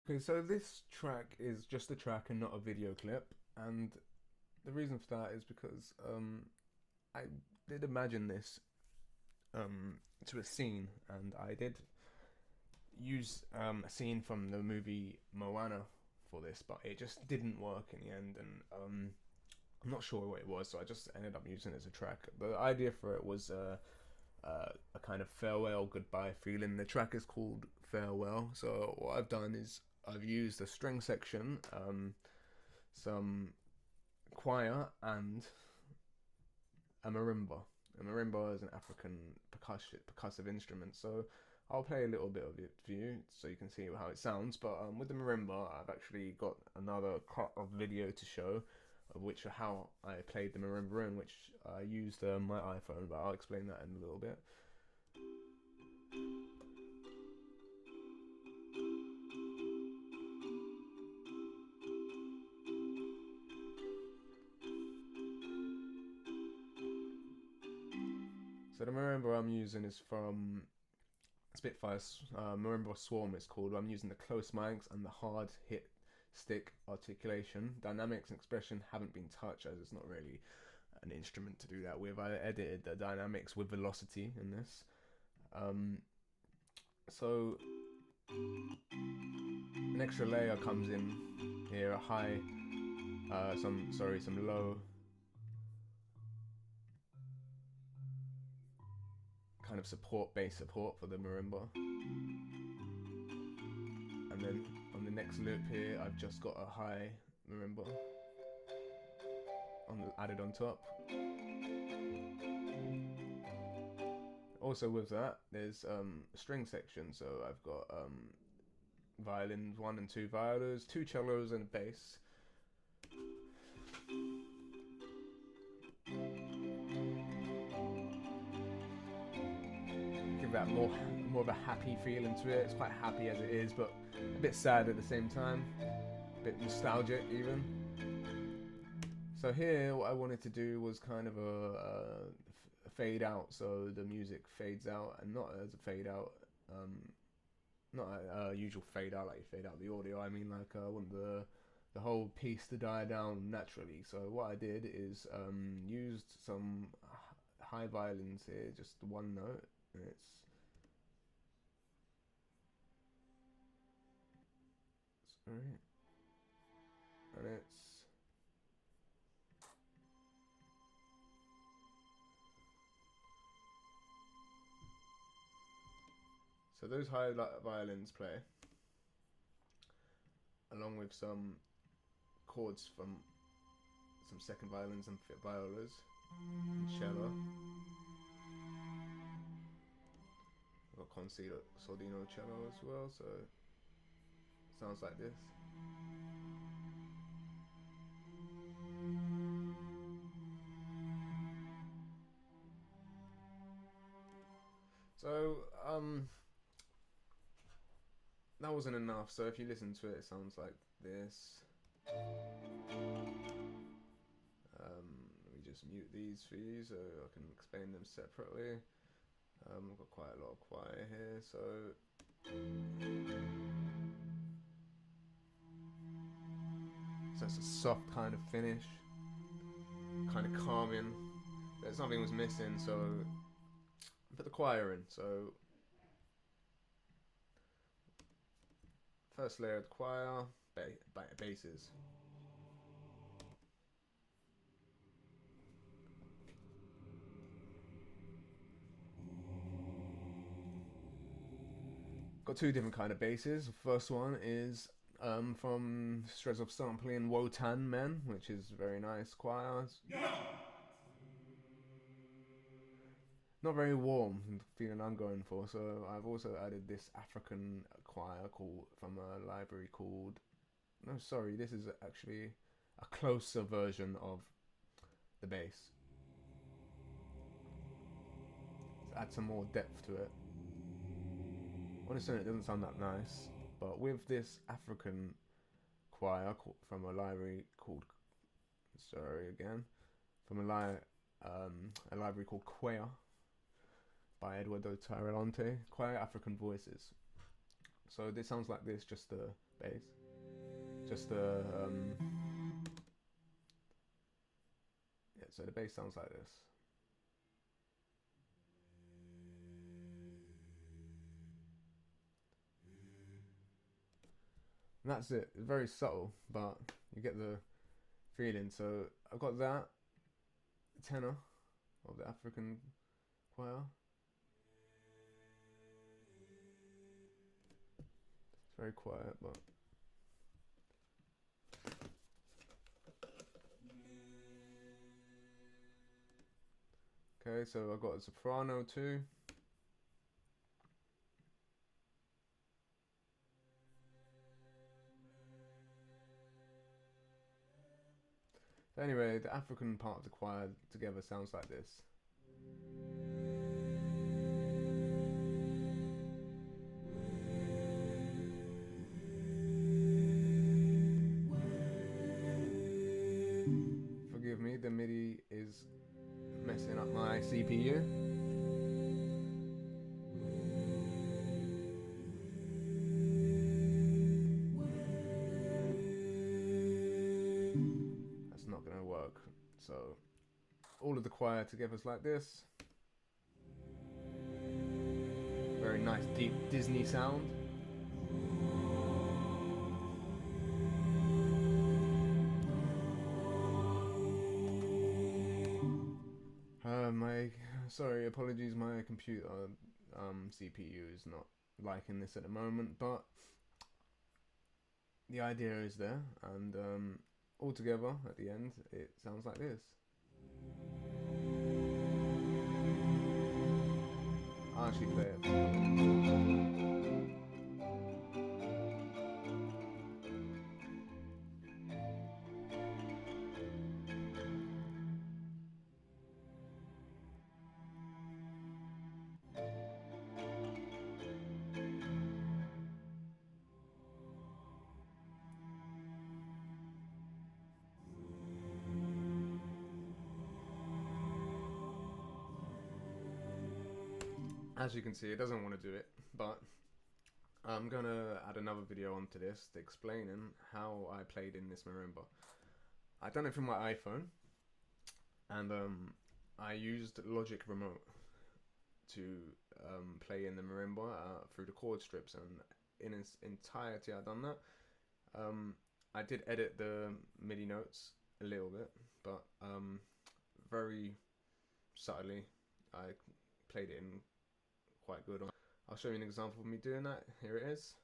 Okay, so this track is just a track and not a video clip, and the reason for that is because I did imagine this to a scene, and I did use a scene from the movie Moana for this, but it just didn't work in the end, and I'm not sure what it was, so I just ended up using it as a track. The idea for it was a kind of farewell, goodbye feeling. The track is called Farewell, so what I've done is I've used a string section, some choir, and a marimba. A marimba is an African percussive instrument, so I'll play a little bit of it for you so you can see how it sounds. But with the marimba, I've actually got another cut of video to show of which how I played the marimba in, which I used my iPhone, but I'll explain that in a little bit. So the marimba I'm using is from Spitfire's Marimba Swarm. It's called. I'm using the close mics and the hard hit stick articulation. Dynamics and expression haven't been touched as it's not really an instrument to do that with. I edited the dynamics with velocity in this. So an extra layer comes in here, a high, some low, kind of bass support for the marimba. And then on the next loop here, I've just got a high marimba added on top. Also with that, there's a string section, so I've got violins, 1 and 2 violas, 2 cellos and a bass. Give that more of a happy feeling to it. It's quite happy as it is, but a bit sad at the same time, a bit nostalgic even. So here, what I wanted to do was kind of a fade out, so the music fades out, and not as a fade out, not a usual fade out like you fade out the audio. I mean, like I want the whole piece to die down naturally. So what I did is used some high violins here, just one note, and it's sorry, and it's so those high violins play along with some chords from some second violins and violas and cello. I've got concerto sordino cello as well, so it sounds like this. So that wasn't enough. So if you listen to it, it sounds like this. Let me just mute these for you so I can explain them separately. I've got quite a lot of choir here, so it's a soft kind of finish, kind of calming. But something was missing, so I put the choir in. So first layer of the choir, basses. Got 2 different kind of basses. The first one is from Shreds of Sampling Wotan Men, which is very nice choir. Not very warm feeling I'm going for, so I've also added this African choir called from a library called no sorry, this is actually a closer version of the bass. To add some more depth to it. Honestly, it doesn't sound that nice, but with this African choir from a library called sorry again from a library called Quaya by Eduardo Tarilonte, Choir African Voices. So this sounds like this, just the bass. Just the yeah. So the bass sounds like this. And that's it. It's very subtle, but you get the feeling. So I've got that tenor of the African choir. It's very quiet, but okay. So I've got a soprano too. Anyway, the African part of the choir together sounds like this. Forgive me, the MIDI is messing up my CPU. That's not gonna work. So all of the choir together is like this. Very nice deep Disney sound. Sorry, apologies, my computer CPU is not liking this at the moment, but the idea is there, and all together at the end it sounds like this. I'll actually play it. As you can see, it doesn't want to do it, but I'm gonna add another video onto this explaining how I played in this marimba. I done it from my iPhone, and I used Logic Remote to play in the marimba through the chord strips, and in its entirety I done that. I did edit the MIDI notes a little bit, but very subtly I played it in quite good. I'll show you an example of me doing that. Here it is.